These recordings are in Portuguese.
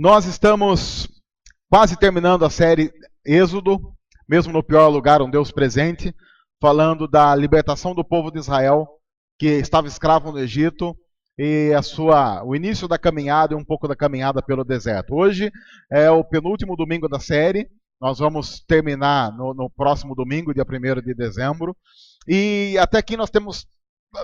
Nós estamos quase terminando a série Êxodo, mesmo no pior lugar, um Deus presente, falando da libertação do povo de Israel, que estava escravo no Egito, e o início da caminhada e um pouco da caminhada pelo deserto. Hoje é o penúltimo domingo da série, nós vamos terminar no próximo domingo, dia 1º de dezembro, e até aqui nós temos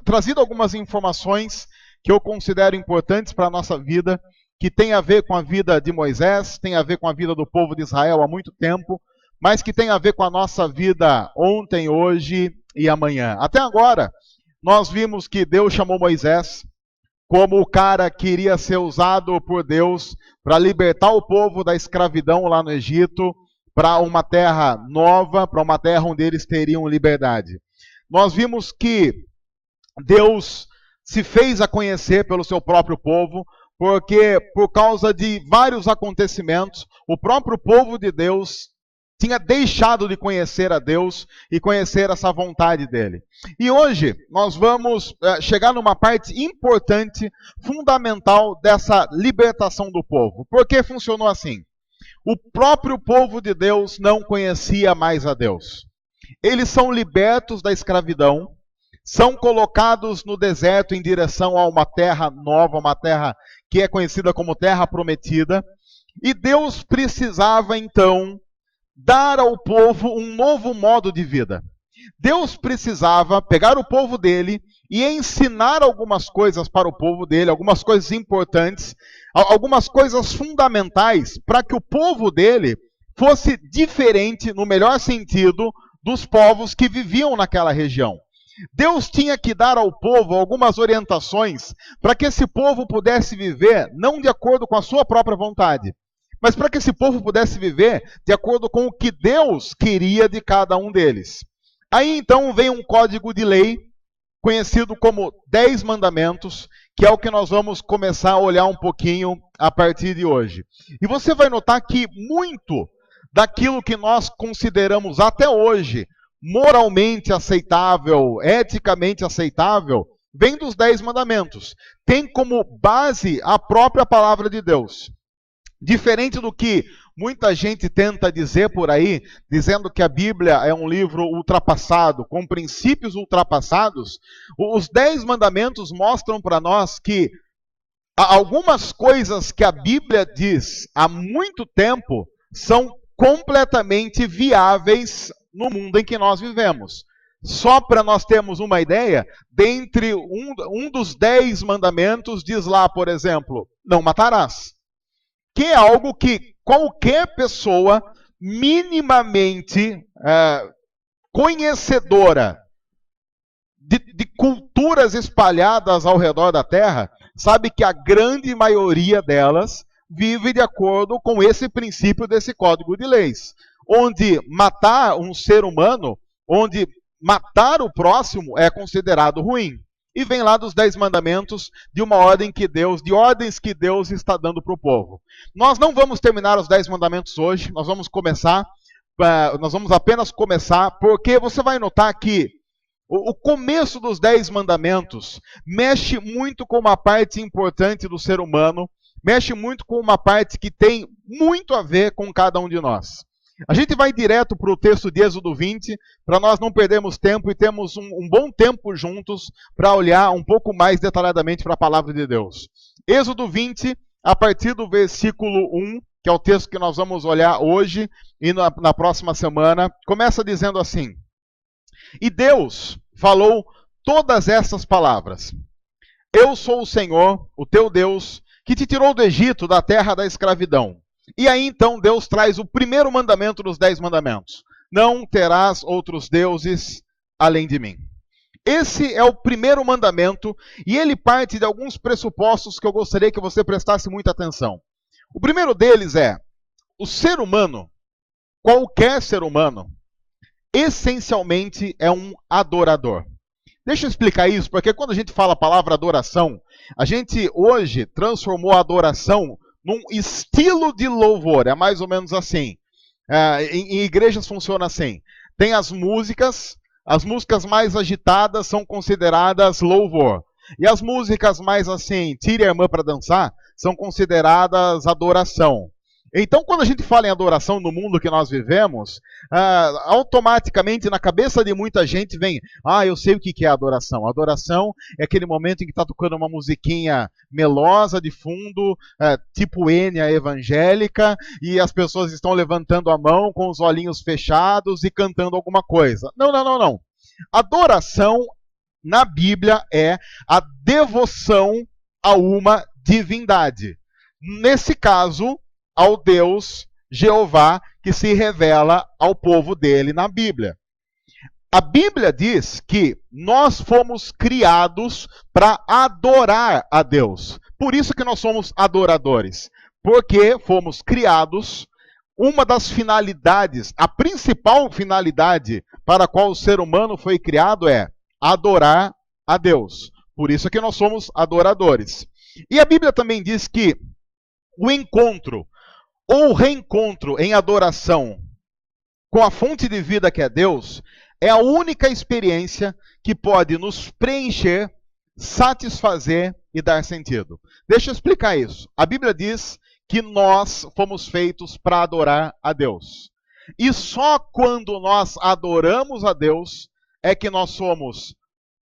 trazido algumas informações que eu considero importantes para a nossa vida, que tem a ver com a vida de Moisés, tem a ver com a vida do povo de Israel há muito tempo, mas que tem a ver com a nossa vida ontem, hoje e amanhã. Até agora, nós vimos que Deus chamou Moisés como o cara que iria ser usado por Deus para libertar o povo da escravidão lá no Egito, para uma terra nova, para uma terra onde eles teriam liberdade. Nós vimos que Deus se fez a conhecer pelo seu próprio povo, porque por causa de vários acontecimentos, o próprio povo de Deus tinha deixado de conhecer a Deus e conhecer essa vontade dele. E hoje nós vamos chegar numa parte importante, fundamental dessa libertação do povo. Por que funcionou assim? O próprio povo de Deus não conhecia mais a Deus. Eles são libertos da escravidão, são colocados no deserto em direção a uma terra nova, uma terra que é conhecida como Terra Prometida, e Deus precisava então dar ao povo um novo modo de vida. Deus precisava pegar o povo dele e ensinar algumas coisas para o povo dele, algumas coisas importantes, algumas coisas fundamentais, para que o povo dele fosse diferente, no melhor sentido, dos povos que viviam naquela região. Deus tinha que dar ao povo algumas orientações para que esse povo pudesse viver não de acordo com a sua própria vontade, mas para que esse povo pudesse viver de acordo com o que Deus queria de cada um deles. Aí então vem um código de lei, conhecido como 10 mandamentos, que é o que nós vamos começar a olhar um pouquinho a partir de hoje. E você vai notar que muito daquilo que nós consideramos até hoje moralmente aceitável, eticamente aceitável, vem dos 10 mandamentos. Tem como base a própria palavra de Deus. Diferente do que muita gente tenta dizer por aí, dizendo que a Bíblia é um livro ultrapassado, com princípios ultrapassados, os 10 mandamentos mostram para nós que algumas coisas que a Bíblia diz há muito tempo são completamente viáveis no mundo em que nós vivemos. Só para nós termos uma ideia, dentre um dos 10 mandamentos diz lá, por exemplo, não matarás. Que é algo que qualquer pessoa minimamente conhecedora de culturas espalhadas ao redor da Terra, sabe que a grande maioria delas vive de acordo com esse princípio desse código de leis. Onde matar um ser humano, onde matar o próximo é considerado ruim. E vem lá dos 10 mandamentos de ordens que Deus está dando para o povo. Nós não vamos terminar os 10 mandamentos hoje, nós vamos apenas começar, porque você vai notar que o começo dos 10 mandamentos mexe muito com uma parte importante do ser humano, mexe muito com uma parte que tem muito a ver com cada um de nós. A gente vai direto para o texto de Êxodo 20, para nós não perdermos tempo e termos um bom tempo juntos para olhar um pouco mais detalhadamente para a palavra de Deus. Êxodo 20, a partir do versículo 1, que é o texto que nós vamos olhar hoje e na próxima semana, começa dizendo assim: E Deus falou todas essas palavras: Eu sou o Senhor, o teu Deus, que te tirou do Egito, da terra da escravidão. E aí então Deus traz o primeiro mandamento dos 10 mandamentos: não terás outros deuses além de mim. Esse é o primeiro mandamento e ele parte de alguns pressupostos que eu gostaria que você prestasse muita atenção. O primeiro deles é: o ser humano, qualquer ser humano, essencialmente é um adorador. Deixa eu explicar isso, porque quando a gente fala a palavra adoração, a gente hoje transformou a adoração num estilo de louvor, é mais ou menos assim. Em igrejas funciona assim. Tem as músicas mais agitadas são consideradas louvor. E as músicas mais assim, tire a irmã para dançar, são consideradas adoração. Então, quando a gente fala em adoração no mundo que nós vivemos, automaticamente na cabeça de muita gente vem: eu sei o que é adoração. Adoração é aquele momento em que está tocando uma musiquinha melosa de fundo, tipo Enya evangélica, e as pessoas estão levantando a mão com os olhinhos fechados e cantando alguma coisa. Não, não, não, não. Adoração na Bíblia é a devoção a uma divindade. Nesse caso, ao Deus Jeová que se revela ao povo dele na Bíblia. A Bíblia diz que nós fomos criados para adorar a Deus. Por isso que nós somos adoradores. Porque fomos criados, uma das finalidades, a principal finalidade para a qual o ser humano foi criado é adorar a Deus. Por isso que nós somos adoradores. E a Bíblia também diz que o encontro ou reencontro em adoração com a fonte de vida que é Deus é a única experiência que pode nos preencher, satisfazer e dar sentido. Deixa eu explicar isso. A Bíblia diz que nós fomos feitos para adorar a Deus. E só quando nós adoramos a Deus é que nós somos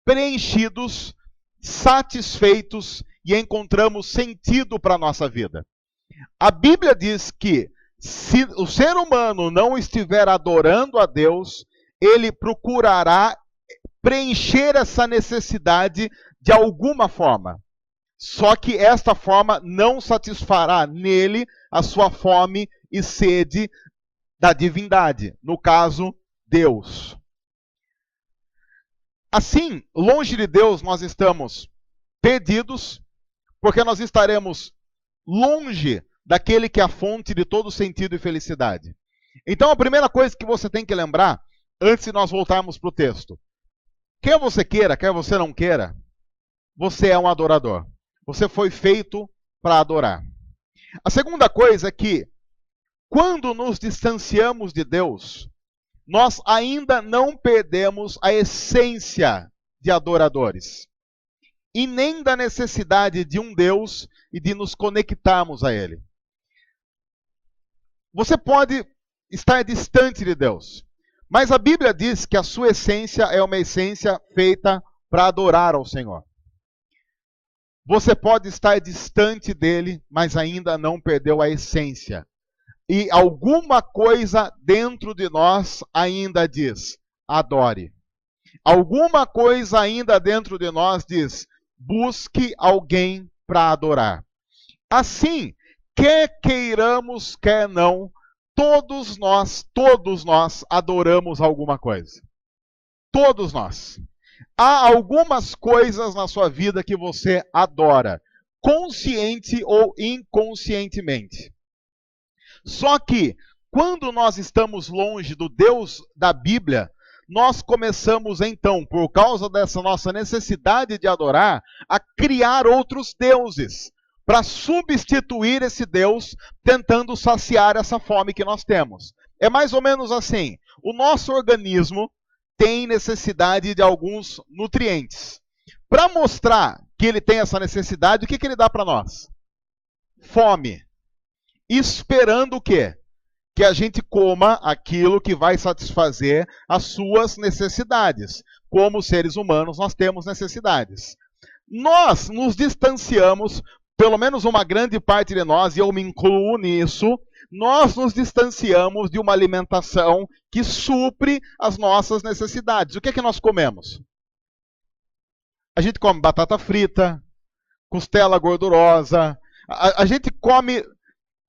preenchidos, satisfeitos e encontramos sentido para a nossa vida. A Bíblia diz que se o ser humano não estiver adorando a Deus, ele procurará preencher essa necessidade de alguma forma. Só que esta forma não satisfará nele a sua fome e sede da divindade, no caso, Deus. Assim, longe de Deus nós estamos perdidos, porque nós estaremos longe daquele que é a fonte de todo sentido e felicidade. Então, a primeira coisa que você tem que lembrar, antes de nós voltarmos para o texto, quer você queira, quer você não queira, você é um adorador. Você foi feito para adorar. A segunda coisa é que, quando nos distanciamos de Deus, nós ainda não perdemos a essência de adoradores. E nem da necessidade de um Deus e de nos conectarmos a Ele. Você pode estar distante de Deus, mas a Bíblia diz que a sua essência é uma essência feita para adorar ao Senhor. Você pode estar distante dele, mas ainda não perdeu a essência. E alguma coisa dentro de nós ainda diz: adore. Alguma coisa ainda dentro de nós diz: busque alguém para adorar. Assim, quer queiramos, quer não, todos nós adoramos alguma coisa. Todos nós. Há algumas coisas na sua vida que você adora, consciente ou inconscientemente. Só que, quando nós estamos longe do Deus da Bíblia, nós começamos então, por causa dessa nossa necessidade de adorar, a criar outros deuses, para substituir esse Deus, tentando saciar essa fome que nós temos. É mais ou menos assim, o nosso organismo tem necessidade de alguns nutrientes. Para mostrar que ele tem essa necessidade, o que ele dá para nós? Fome. Esperando o quê? Que a gente coma aquilo que vai satisfazer as suas necessidades. Como seres humanos, nós temos necessidades. Nós nos distanciamos, pelo menos uma grande parte de nós, e eu me incluo nisso, nós nos distanciamos de uma alimentação que supre as nossas necessidades. O que é que nós comemos? A gente come batata frita, costela gordurosa, a gente come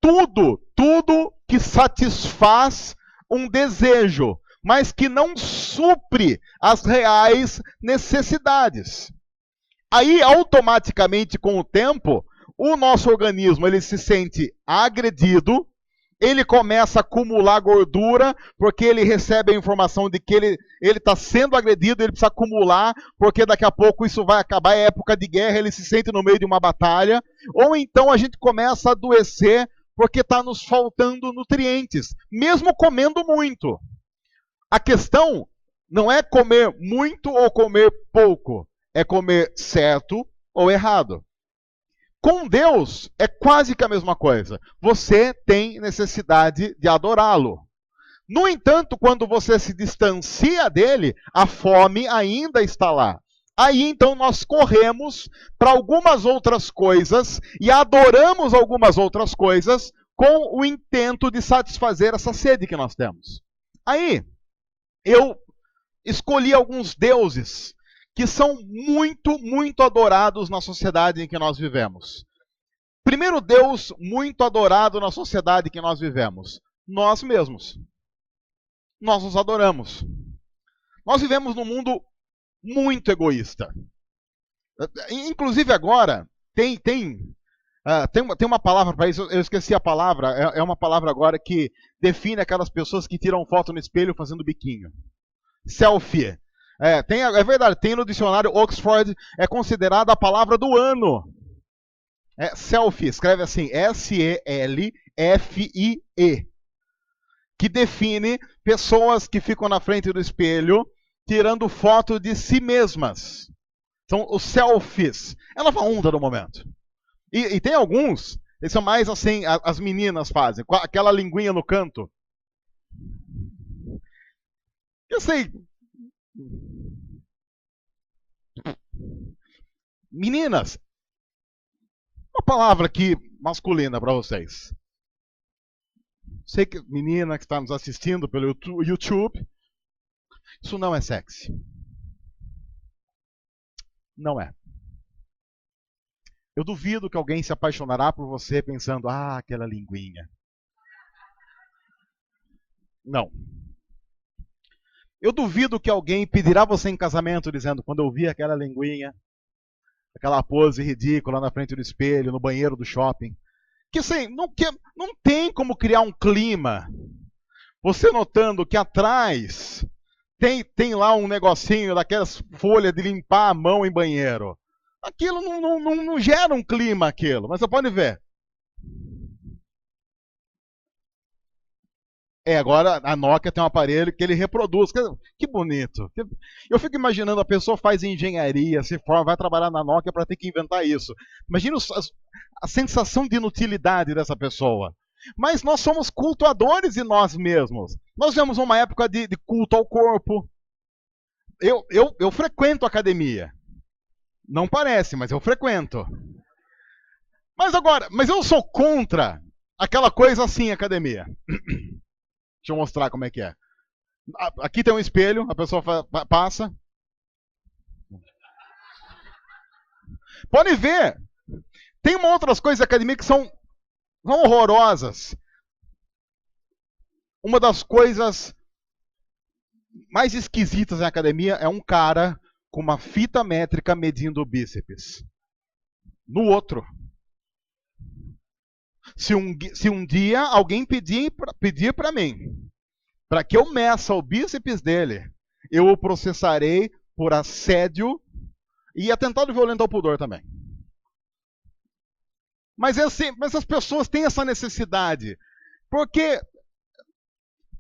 tudo que satisfaz um desejo, mas que não supre as reais necessidades. Aí, automaticamente, com o tempo, o nosso organismo ele se sente agredido, ele começa a acumular gordura, porque ele recebe a informação de que ele está sendo agredido, ele precisa acumular, porque daqui a pouco isso vai acabar, é época de guerra, ele se sente no meio de uma batalha. Ou então a gente começa a adoecer, porque está nos faltando nutrientes, mesmo comendo muito. A questão não é comer muito ou comer pouco, é comer certo ou errado. Com Deus é quase que a mesma coisa. Você tem necessidade de adorá-lo. No entanto, quando você se distancia dele, a fome ainda está lá. Aí então nós corremos para algumas outras coisas e adoramos algumas outras coisas com o intento de satisfazer essa sede que nós temos. Aí eu escolhi alguns deuses que são muito, muito adorados na sociedade em que nós vivemos. Primeiro Deus muito adorado na sociedade em que nós vivemos: nós mesmos. Nós nos adoramos. Nós vivemos num mundo muito egoísta. Inclusive agora, tem uma palavra para isso, eu esqueci a palavra, é uma palavra agora que define aquelas pessoas que tiram foto no espelho fazendo biquinho. Selfie. É verdade, tem no dicionário Oxford, é considerada a palavra do ano. Selfie, escreve assim, S-E-L-F-I-E. Que define pessoas que ficam na frente do espelho tirando foto de si mesmas. São os selfies. É nova onda no momento. E tem alguns, eles são mais assim, as meninas fazem, com aquela linguinha no canto. Eu sei. Meninas, uma palavra aqui masculina para vocês. Sei que menina que está nos assistindo pelo YouTube, isso não é sexy. Não é. Eu duvido que alguém se apaixonará por você pensando, aquela linguinha. Não. Eu duvido que alguém pedirá você em casamento dizendo, quando eu vi aquela linguinha, aquela pose ridícula na frente do espelho, no banheiro do shopping. Que assim, não tem como criar um clima. Você notando que atrás tem lá um negocinho daquelas folhas de limpar a mão em banheiro. Aquilo não gera um clima, aquilo. Mas você pode ver. Agora a Nokia tem um aparelho que ele reproduz. Que bonito. Eu fico imaginando, a pessoa faz engenharia, se forma, vai trabalhar na Nokia para ter que inventar isso. Imagina a sensação de inutilidade dessa pessoa. Mas nós somos cultuadores de nós mesmos. Nós vemos uma época de culto ao corpo. Eu frequento academia. Não parece, mas eu frequento. Mas eu sou contra aquela coisa assim, academia. Deixa eu mostrar como é que é. Aqui tem um espelho, a pessoa passa. Pode ver. Tem uma outras coisas da academia que são horrorosas. Uma das coisas mais esquisitas na academia é um cara com uma fita métrica medindo o bíceps. No outro. Se um dia alguém pedir para mim, para que eu meça o bíceps dele, eu o processarei por assédio e atentado violento ao pudor também. Mas as pessoas têm essa necessidade, porque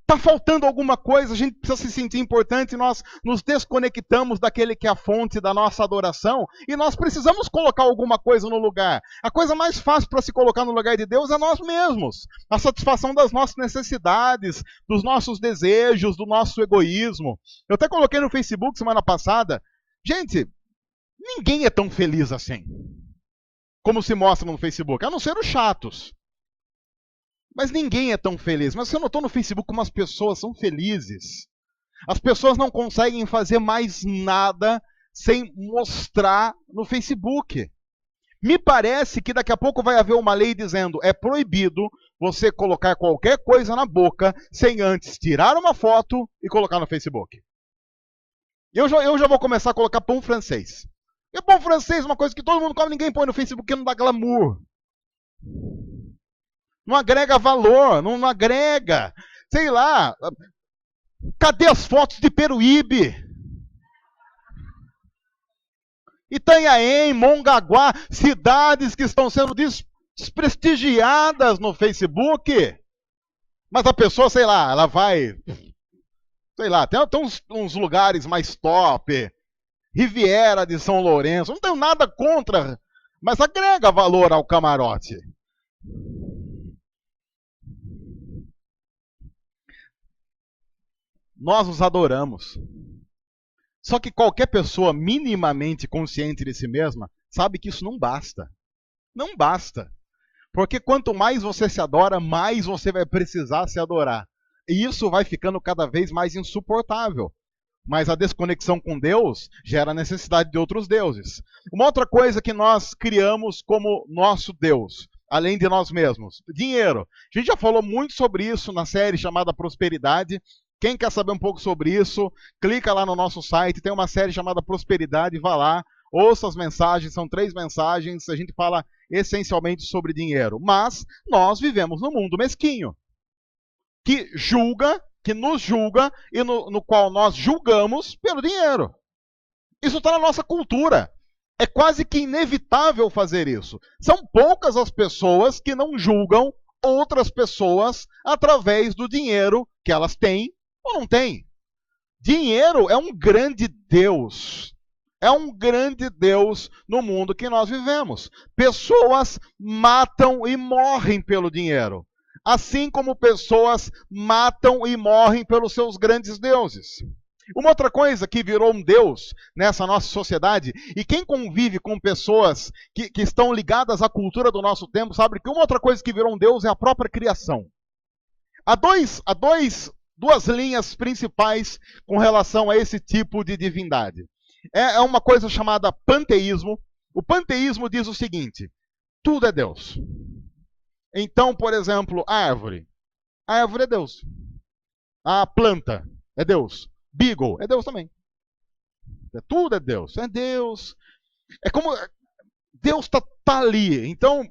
está faltando alguma coisa, a gente precisa se sentir importante, nós nos desconectamos daquele que é a fonte da nossa adoração, e nós precisamos colocar alguma coisa no lugar. A coisa mais fácil para se colocar no lugar de Deus é nós mesmos. A satisfação das nossas necessidades, dos nossos desejos, do nosso egoísmo. Eu até coloquei no Facebook semana passada, gente, ninguém é tão feliz assim, como se mostra no Facebook, a não ser os chatos. Mas ninguém é tão feliz. Mas você notou no Facebook como as pessoas são felizes? As pessoas não conseguem fazer mais nada sem mostrar no Facebook. Me parece que daqui a pouco vai haver uma lei dizendo é proibido você colocar qualquer coisa na boca sem antes tirar uma foto e colocar no Facebook. Eu já vou começar a colocar pão francês. E pão francês é uma coisa que todo mundo come, ninguém põe no Facebook porque não dá glamour. Não agrega valor, não agrega. Sei lá, cadê as fotos de Peruíbe? Itanhaém, Mongaguá, cidades que estão sendo desprestigiadas no Facebook. Mas a pessoa, sei lá, ela vai... Sei lá, tem uns lugares mais top. Riviera de São Lourenço. Não tenho nada contra, mas agrega valor ao camarote. Nós os adoramos. Só que qualquer pessoa minimamente consciente de si mesma sabe que isso não basta. Não basta. Porque quanto mais você se adora, mais você vai precisar se adorar. E isso vai ficando cada vez mais insuportável. Mas a desconexão com Deus gera a necessidade de outros deuses. Uma outra coisa que nós criamos como nosso Deus, além de nós mesmos, dinheiro. A gente já falou muito sobre isso na série chamada Prosperidade. Quem quer saber um pouco sobre isso, clica lá no nosso site, tem uma série chamada Prosperidade, vá lá, ouça as mensagens, são 3 mensagens, a gente fala essencialmente sobre dinheiro. Mas nós vivemos num mundo mesquinho, que julga, que nos julga e no qual nós julgamos pelo dinheiro. Isso está na nossa cultura. É quase que inevitável fazer isso. São poucas as pessoas que não julgam outras pessoas através do dinheiro que elas têm ou não têm. Dinheiro é um grande Deus. É um grande Deus no mundo que nós vivemos. Pessoas matam e morrem pelo dinheiro. Assim como pessoas matam e morrem pelos seus grandes deuses. Uma outra coisa que virou um deus nessa nossa sociedade, e quem convive com pessoas que estão ligadas à cultura do nosso tempo, sabe que uma outra coisa que virou um deus é a própria criação. Há duas linhas principais com relação a esse tipo de divindade. É uma coisa chamada panteísmo. O panteísmo diz o seguinte: tudo é Deus. Então, por exemplo, a árvore. A árvore é Deus. A planta é Deus. Beagle é Deus também. Tudo é Deus. É Deus. É como Deus está ali. Então,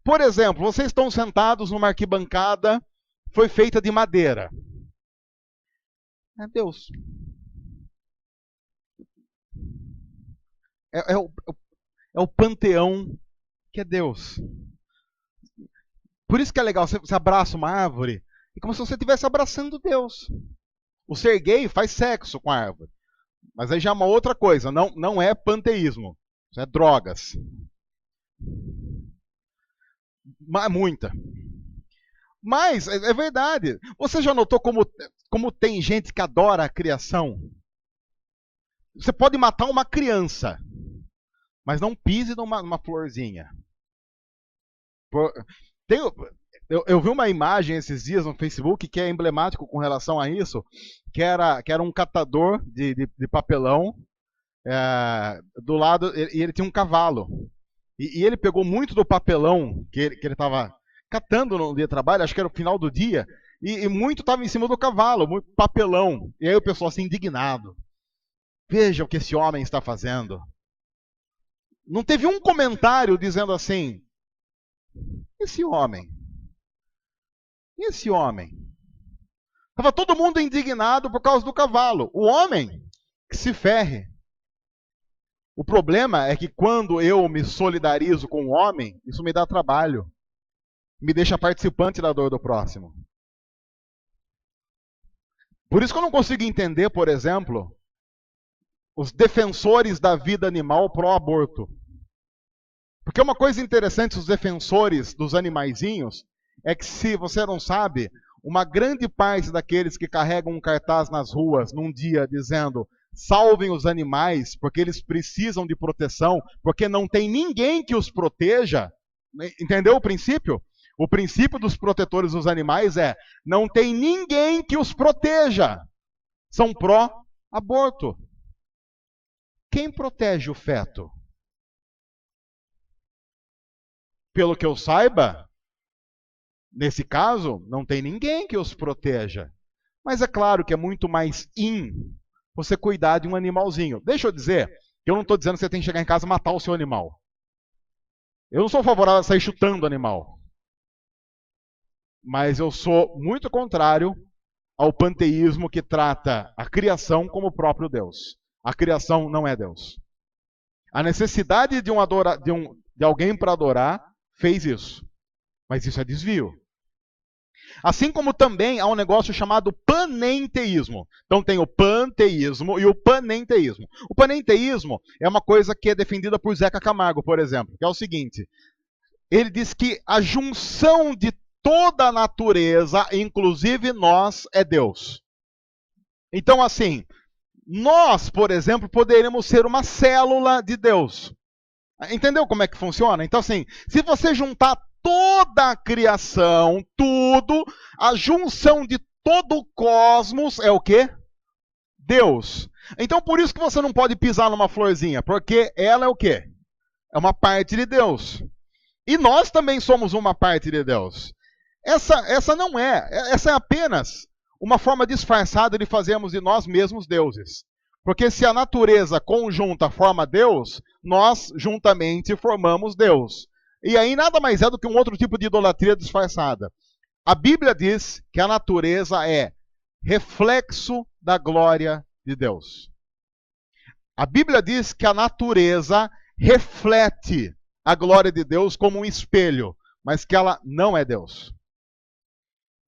por exemplo, vocês estão sentados numa arquibancada, foi feita de madeira. É Deus. É o panteão que é Deus. Por isso que é legal, você abraça uma árvore, é como se você estivesse abraçando Deus. O ser gay faz sexo com a árvore. Mas aí já é uma outra coisa, não é panteísmo. Isso é drogas. Muita. Mas, é verdade. Você já notou como tem gente que adora a criação? Você pode matar uma criança, mas não pise numa florzinha. Eu vi uma imagem esses dias no Facebook que é emblemático com relação a isso, que era um catador de papelão do lado, e ele tinha um cavalo. E ele pegou muito do papelão que ele estava catando no dia de trabalho, acho que era o final do dia, e muito estava em cima do cavalo, muito papelão. E aí o pessoal assim, indignado. Veja o que esse homem está fazendo. Não teve um comentário dizendo assim, esse homem. Estava todo mundo indignado por causa do cavalo. O homem que se ferre. O problema é que quando eu me solidarizo com o homem, isso me dá trabalho. Me deixa participante da dor do próximo. Por isso que eu não consigo entender, por exemplo, os defensores da vida animal pró-aborto. Porque uma coisa interessante, os defensores dos animaizinhos, é que, se você não sabe, uma grande parte daqueles que carregam um cartaz nas ruas num dia dizendo salvem os animais porque eles precisam de proteção, porque não tem ninguém que os proteja, entendeu o princípio? O princípio dos protetores dos animais é não tem ninguém que os proteja. São pró-aborto. Quem protege o feto? Pelo que eu saiba, nesse caso, não tem ninguém que os proteja. Mas é claro que é muito mais você cuidar de um animalzinho. Deixa eu dizer que eu não estou dizendo que você tem que chegar em casa e matar o seu animal. Eu não sou favorável a sair chutando o animal. Mas eu sou muito contrário ao panteísmo que trata a criação como o próprio Deus. A criação não é Deus. A necessidade de alguém para adorar fez isso. Mas isso é desvio. Assim como também há um negócio chamado panenteísmo. Então tem o panteísmo e o panenteísmo. O panenteísmo é uma coisa que é defendida por Zeca Camargo, por exemplo, que é o seguinte: ele diz que a junção de toda a natureza, inclusive nós, é Deus. Então, assim, nós, por exemplo, poderíamos ser uma célula de Deus. Entendeu como é que funciona? Então, assim, se você juntar toda a criação, tudo, a junção de todo o cosmos é o quê? Deus. Então, por isso que você não pode pisar numa florzinha, porque ela é o quê? É uma parte de Deus. E nós também somos uma parte de Deus. Essa não é, essa é apenas uma forma disfarçada de fazermos de nós mesmos deuses. Porque se a natureza conjunta forma Deus, nós juntamente formamos Deus. E aí nada mais é do que um outro tipo de idolatria disfarçada. A Bíblia diz que a natureza é reflexo da glória de Deus. A Bíblia diz que a natureza reflete a glória de Deus como um espelho, mas que ela não é Deus.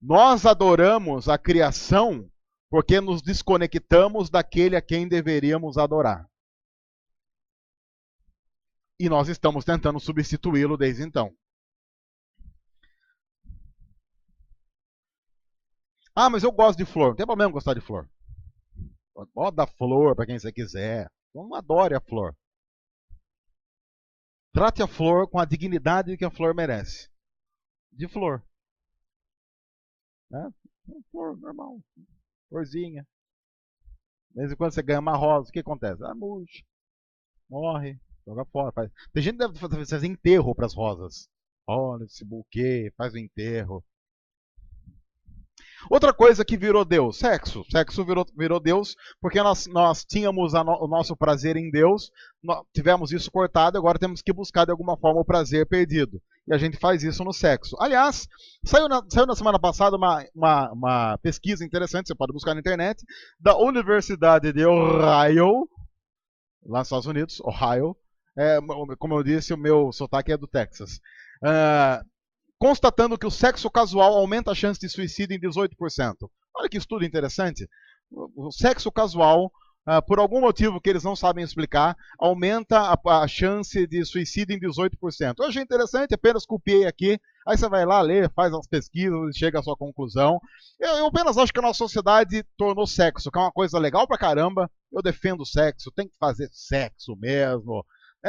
Nós adoramos a criação porque nos desconectamos daquele a quem deveríamos adorar. E nós estamos tentando substituí-lo desde então. Ah, mas eu gosto de flor. Não tem problema gostar de flor. Pode dar flor para quem você quiser. Não adore a flor. Trate a flor com a dignidade que a flor merece. De flor. Né? Flor normal. Florzinha. De vez em quando você ganha uma rosa, o que acontece? Ah, murcha. Morre. Joga fora. Faz... Tem gente que deve fazer enterro para as rosas. Olha esse buquê, faz o enterro. Outra coisa que virou Deus, sexo. Sexo virou Deus porque nós tínhamos o nosso prazer em Deus, tivemos isso cortado, agora temos que buscar de alguma forma o prazer perdido. E a gente faz isso no sexo. Aliás, saiu na semana passada uma pesquisa interessante, você pode buscar na internet, da Universidade de Ohio, lá nos Estados Unidos, Ohio. Como eu disse, o meu sotaque é do Texas. Constatando que o sexo casual aumenta a chance de suicídio em 18%. Olha que estudo interessante. O sexo casual, por algum motivo que eles não sabem explicar, aumenta a chance de suicídio em 18%. Eu achei interessante, apenas copiei aqui. Aí você vai lá, lê, faz as pesquisas e chega à sua conclusão. Eu apenas acho que a nossa sociedade tornou sexo, que é uma coisa legal pra caramba. Eu defendo o sexo, tem que fazer sexo mesmo.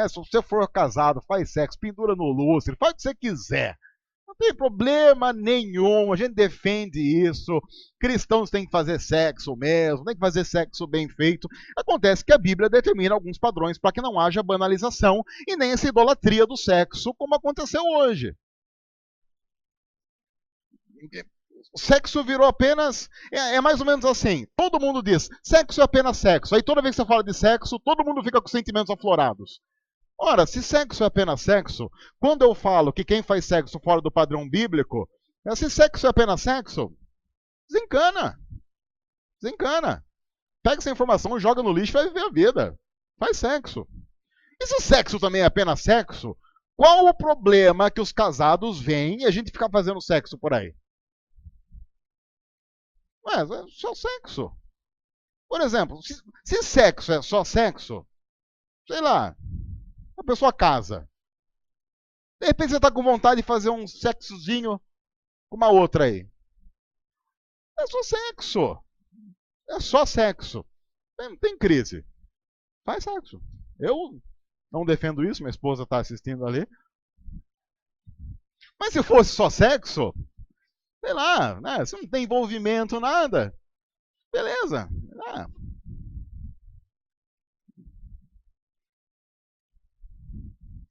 Se você for casado, faz sexo, pendura no lustre, faz o que você quiser. Não tem problema nenhum, a gente defende isso. Cristãos têm que fazer sexo mesmo, tem que fazer sexo bem feito. Acontece que a Bíblia determina alguns padrões para que não haja banalização e nem essa idolatria do sexo, como aconteceu hoje. O sexo virou apenas... É mais ou menos assim. Todo mundo diz, sexo é apenas sexo. Aí toda vez que você fala de sexo, todo mundo fica com sentimentos aflorados. Ora, se sexo é apenas sexo, quando eu falo que quem faz sexo fora do padrão bíblico, se sexo é apenas sexo, desencana. Desencana. Pega essa informação, joga no lixo e vai viver a vida. Faz sexo. E se sexo também é apenas sexo, qual o problema que os casados veem e a gente fica fazendo sexo por aí? Mas é só sexo. Por exemplo, se sexo é só sexo, sei lá, a pessoa casa. De repente você está com vontade de fazer um sexozinho com uma outra aí. É só sexo. É só sexo. Não tem crise. Faz sexo. Eu não defendo isso, minha esposa está assistindo ali. Mas se fosse só sexo, sei lá, né? Se não tem envolvimento, nada. Beleza.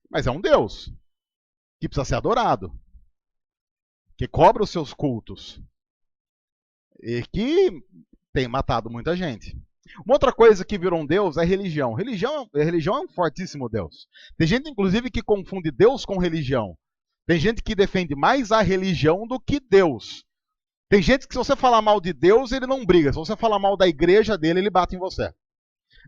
Mas é um Deus que precisa ser adorado, que cobra os seus cultos e que tem matado muita gente. Uma outra coisa que virou um Deus é religião. Religião é um fortíssimo Deus. Tem gente, inclusive, que confunde Deus com religião. Tem gente que defende mais a religião do que Deus. Tem gente que, se você falar mal de Deus, ele não briga. Se você falar mal da igreja dele, ele bate em você.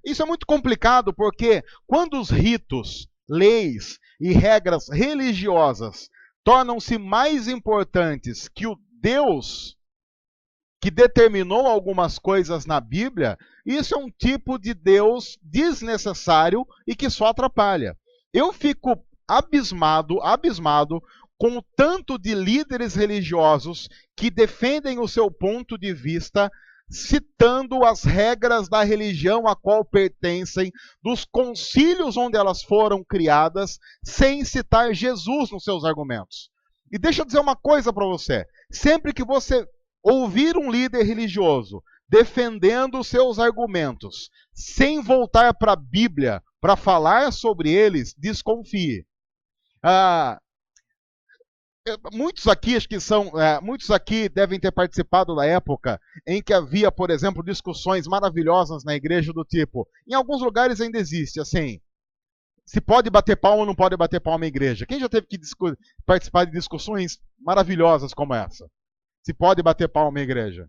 Isso é muito complicado porque quando os ritos, leis e regras religiosas tornam-se mais importantes que o Deus que determinou algumas coisas na Bíblia, isso é um tipo de Deus desnecessário e que só atrapalha. Eu fico abismado com o tanto de líderes religiosos que defendem o seu ponto de vista citando as regras da religião a qual pertencem, dos concílios onde elas foram criadas, sem citar Jesus nos seus argumentos. E deixa eu dizer uma coisa para você. Sempre que você ouvir um líder religioso defendendo os seus argumentos, sem voltar para a Bíblia para falar sobre eles, desconfie. Muitos aqui devem ter participado da época em que havia, por exemplo, discussões maravilhosas na igreja do tipo, em alguns lugares ainda existe, assim, se pode bater palma ou não pode bater palma na igreja. Quem já teve que participar de discussões maravilhosas como essa? Se pode bater palma na igreja.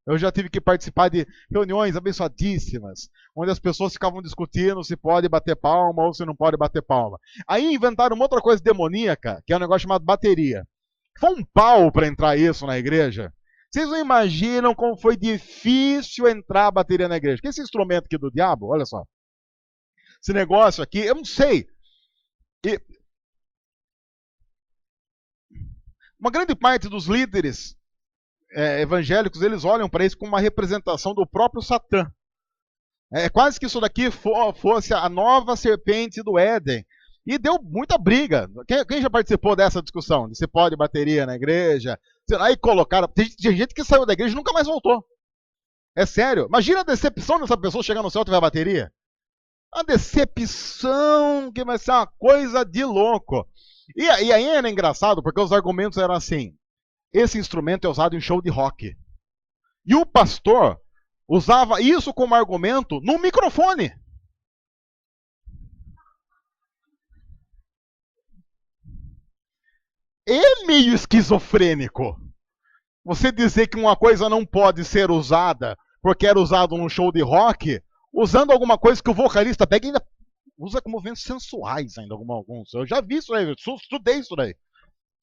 Eu já tive que participar de reuniões abençoadíssimas, onde as pessoas ficavam discutindo se pode bater palma ou se não pode bater palma. Aí inventaram uma outra coisa demoníaca, que é um negócio chamado bateria. Foi um pau para entrar isso na igreja. Vocês não imaginam como foi difícil entrar a bateria na igreja. Que esse instrumento aqui do diabo, olha só. Esse negócio aqui, eu não sei. Uma grande parte dos líderes evangélicos, eles olham para isso como uma representação do próprio Satã. É quase que isso daqui fosse a nova serpente do Éden. E deu muita briga. Quem já participou dessa discussão? De se pode bateria na igreja? Aí colocaram. Tem gente que saiu da igreja e nunca mais voltou. É sério. Imagina a decepção dessa pessoa chegar no céu e tiver bateria. A decepção que vai ser uma coisa de louco. E aí era engraçado, porque os argumentos eram assim. Esse instrumento é usado em show de rock. E o pastor usava isso como argumento no microfone. É meio esquizofrênico. Você dizer que uma coisa não pode ser usada porque era usado num show de rock, usando alguma coisa que o vocalista pega e ainda usa como movimentos sensuais ainda alguns. Eu já vi isso aí, eu estudei isso daí.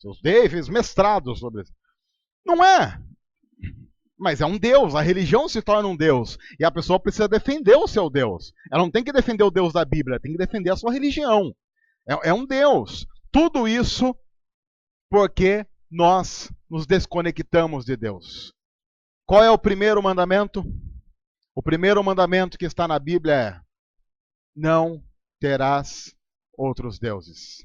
Estudei, fiz mestrado sobre isso. Não é. Mas é um Deus, a religião se torna um Deus. E a pessoa precisa defender o seu Deus. Ela não tem que defender o Deus da Bíblia, tem que defender a sua religião. É um Deus. Tudo isso porque nós nos desconectamos de Deus. Qual é o primeiro mandamento? O primeiro mandamento que está na Bíblia é: não terás outros deuses.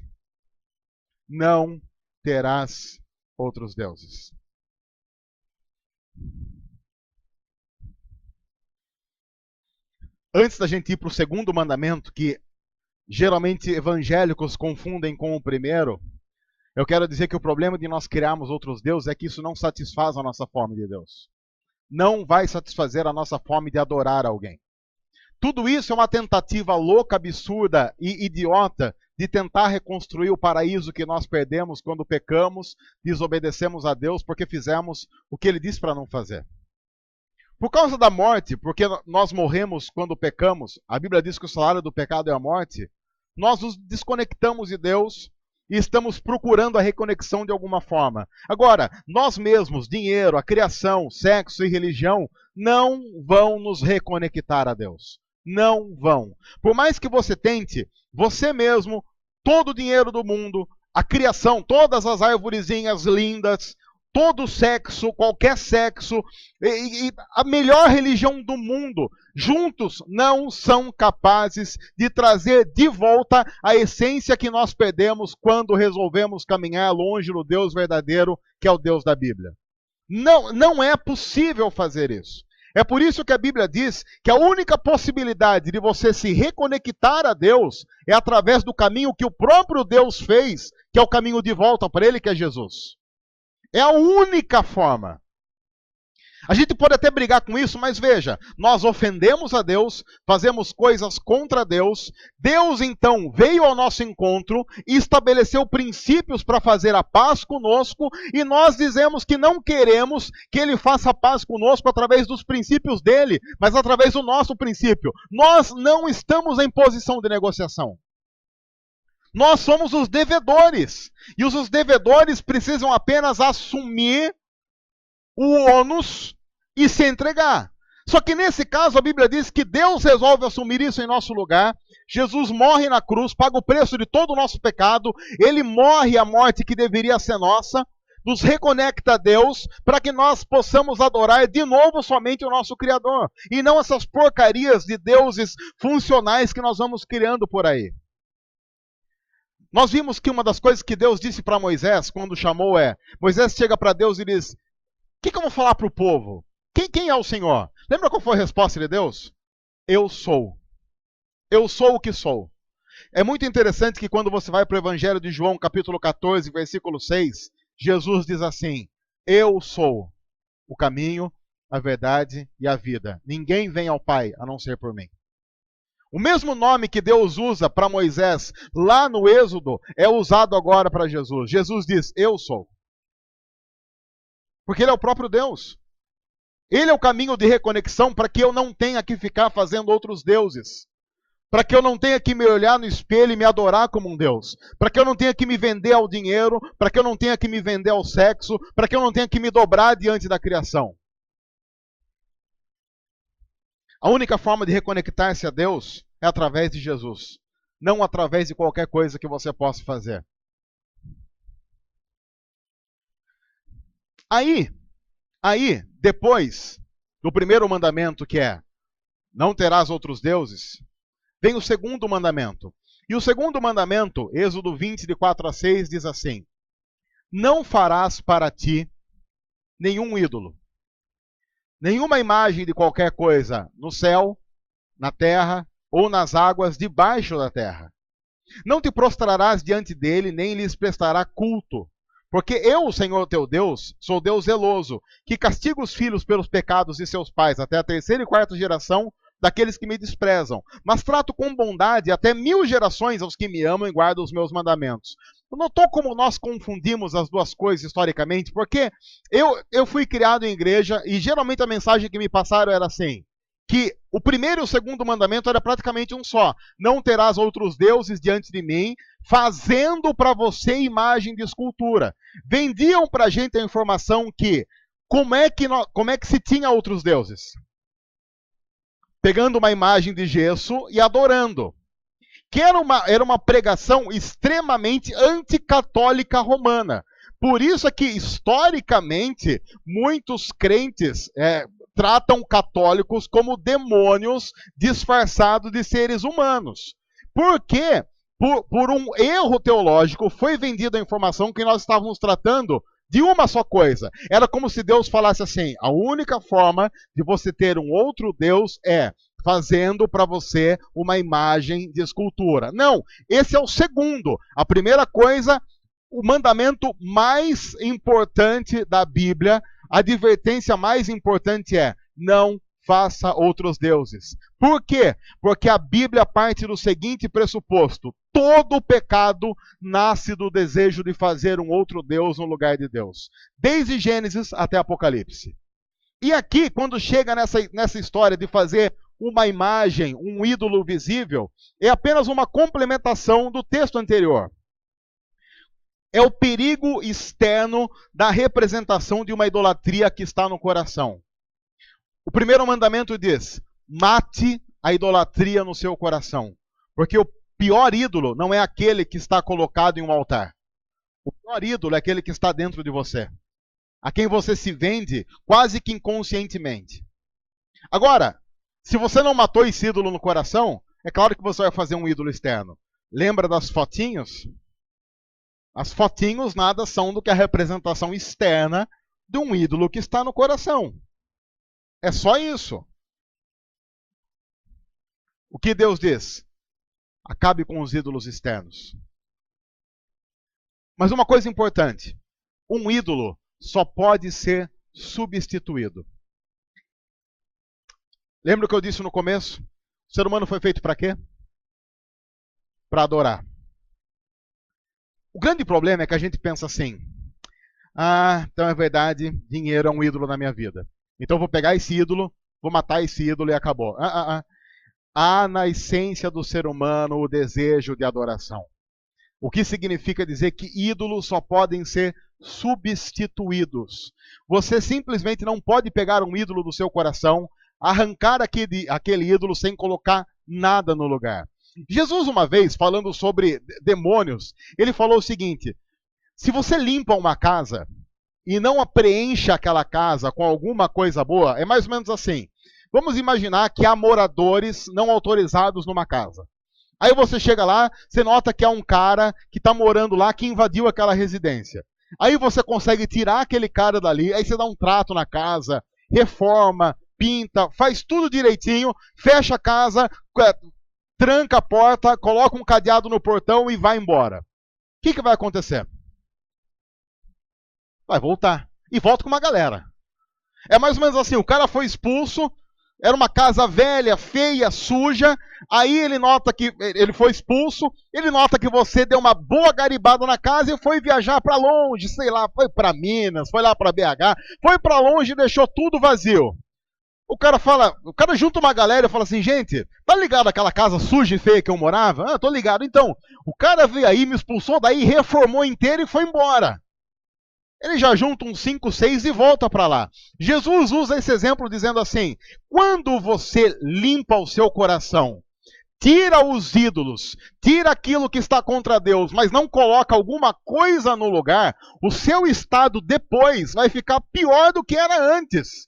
Não terás outros deuses. Antes da gente ir para o segundo mandamento, que geralmente evangélicos confundem com o primeiro, eu quero dizer que o problema de nós criarmos outros deuses é que isso não satisfaz a nossa fome de Deus. Não vai satisfazer a nossa fome de adorar alguém. Tudo isso é uma tentativa louca, absurda e idiota de tentar reconstruir o paraíso que nós perdemos quando pecamos, desobedecemos a Deus porque fizemos o que Ele disse para não fazer. Por causa da morte, porque nós morremos quando pecamos, a Bíblia diz que o salário do pecado é a morte, nós nos desconectamos de Deus e estamos procurando a reconexão de alguma forma. Agora, nós mesmos, dinheiro, a criação, sexo e religião, não vão nos reconectar a Deus. Não vão. Por mais que você tente, você mesmo, todo o dinheiro do mundo, a criação, todas as arvorezinhas lindas, todo o sexo, qualquer sexo, e a melhor religião do mundo, juntos não são capazes de trazer de volta a essência que nós perdemos quando resolvemos caminhar longe do Deus verdadeiro, que é o Deus da Bíblia. Não é possível fazer isso. É por isso que a Bíblia diz que a única possibilidade de você se reconectar a Deus é através do caminho que o próprio Deus fez, que é o caminho de volta para Ele, que é Jesus. É a única forma. A gente pode até brigar com isso, mas veja, nós ofendemos a Deus, fazemos coisas contra Deus, Deus então veio ao nosso encontro e estabeleceu princípios para fazer a paz conosco, e nós dizemos que não queremos que Ele faça a paz conosco através dos princípios dele, mas através do nosso princípio. Nós não estamos em posição de negociação. Nós somos os devedores. E os devedores precisam apenas assumir o ônus e se entregar. Só que nesse caso a Bíblia diz que Deus resolve assumir isso em nosso lugar. Jesus morre na cruz, paga o preço de todo o nosso pecado. Ele morre a morte que deveria ser nossa. Nos reconecta a Deus para que nós possamos adorar de novo somente o nosso Criador. E não essas porcarias de deuses funcionais que nós vamos criando por aí. Nós vimos que uma das coisas que Deus disse para Moisés quando chamou Moisés chega para Deus e diz: o que eu vou falar para o povo? Quem é o Senhor? Lembra qual foi a resposta de Deus? Eu sou. Eu sou o que sou. É muito interessante que quando você vai para o Evangelho de João, capítulo 14, versículo 6, Jesus diz assim: eu sou o caminho, a verdade e a vida. Ninguém vem ao Pai a não ser por mim. O mesmo nome que Deus usa para Moisés lá no Êxodo é usado agora para Jesus. Jesus diz: eu sou. Porque Ele é o próprio Deus. Ele é o caminho de reconexão para que eu não tenha que ficar fazendo outros deuses. Para que eu não tenha que me olhar no espelho e me adorar como um Deus. Para que eu não tenha que me vender ao dinheiro. Para que eu não tenha que me vender ao sexo. Para que eu não tenha que me dobrar diante da criação. A única forma de reconectar-se a Deus é através de Jesus. Não através de qualquer coisa que você possa fazer. Aí, depois do primeiro mandamento, que é não terás outros deuses, vem o segundo mandamento. E o segundo mandamento, Êxodo 20, de 4 a 6, diz assim: não farás para ti nenhum ídolo, nenhuma imagem de qualquer coisa no céu, na terra ou nas águas debaixo da terra. Não te prostrarás diante dele, nem lhes prestará culto. Porque eu, o Senhor teu Deus, sou Deus zeloso, que castiga os filhos pelos pecados de seus pais, até a terceira e quarta geração daqueles que me desprezam. Mas trato com bondade até 1000 gerações aos que me amam e guardam os meus mandamentos. Notou como nós confundimos as duas coisas historicamente? Porque eu fui criado em igreja e geralmente a mensagem que me passaram era assim, que o primeiro e o segundo mandamento era praticamente um só. Não terás outros deuses diante de mim, fazendo para você imagem de escultura. Vendiam para a gente a informação que como é que se tinha outros deuses? Pegando uma imagem de gesso e adorando. Que era uma pregação extremamente anticatólica romana. Por isso é que, historicamente, muitos crentes tratam católicos como demônios disfarçados de seres humanos. Por quê? Por um erro teológico, foi vendida a informação que nós estávamos tratando de uma só coisa. Era como se Deus falasse assim: a única forma de você ter um outro Deus é fazendo para você uma imagem de escultura. Não, esse é o segundo. A primeira coisa, o mandamento mais importante da Bíblia, a advertência mais importante é: não faça outros deuses. Por quê? Porque a Bíblia parte do seguinte pressuposto: todo pecado nasce do desejo de fazer um outro Deus no lugar de Deus. Desde Gênesis até Apocalipse. E aqui, quando chega nessa história de fazer uma imagem, um ídolo visível, é apenas uma complementação do texto anterior. É o perigo externo da representação de uma idolatria que está no coração. O primeiro mandamento diz: mate a idolatria no seu coração. Porque o pior ídolo não é aquele que está colocado em um altar. O pior ídolo é aquele que está dentro de você. A quem você se vende quase que inconscientemente. Agora, se você não matou esse ídolo no coração, é claro que você vai fazer um ídolo externo. Lembra das fotinhos? As fotinhos nada são do que a representação externa de um ídolo que está no coração. É só isso. O que Deus diz? Acabe com os ídolos externos. Mas uma coisa importante: um ídolo só pode ser substituído. Lembra o que eu disse no começo? O ser humano foi feito para quê? Para adorar. O grande problema é que a gente pensa assim: então é verdade, dinheiro é um ídolo na minha vida. Então eu vou pegar esse ídolo, vou matar esse ídolo e acabou. Há na essência do ser humano o desejo de adoração. O que significa dizer que ídolos só podem ser substituídos. Você simplesmente não pode pegar um ídolo do seu coração, arrancar aquele ídolo sem colocar nada no lugar. Jesus, uma vez, falando sobre demônios, ele falou o seguinte: se você limpa uma casa e não a preenche aquela casa com alguma coisa boa, é mais ou menos assim. Vamos imaginar que há moradores não autorizados numa casa. Aí você chega lá, você nota que há um cara que está morando lá, que invadiu aquela residência. Aí você consegue tirar aquele cara dali, aí você dá um trato na casa, reforma, pinta, faz tudo direitinho, fecha a casa, tranca a porta, coloca um cadeado no portão e vai embora. O que vai acontecer? Vai voltar. E volta com uma galera. É mais ou menos assim, o cara foi expulso, era uma casa velha, feia, suja, aí ele nota que ele foi expulso, ele nota que você deu uma boa garibada na casa e foi viajar para longe, sei lá, foi para Minas, foi lá para BH, foi para longe e deixou tudo vazio. O cara junta uma galera e fala assim: gente, tá ligado aquela casa suja e feia que eu morava? Ah, tô ligado. Então, o cara veio aí, me expulsou daí, reformou inteiro e foi embora. Ele já junta uns 5, 6 e volta para lá. Jesus usa esse exemplo dizendo assim: quando você limpa o seu coração, tira os ídolos, tira aquilo que está contra Deus, mas não coloca alguma coisa no lugar, o seu estado depois vai ficar pior do que era antes.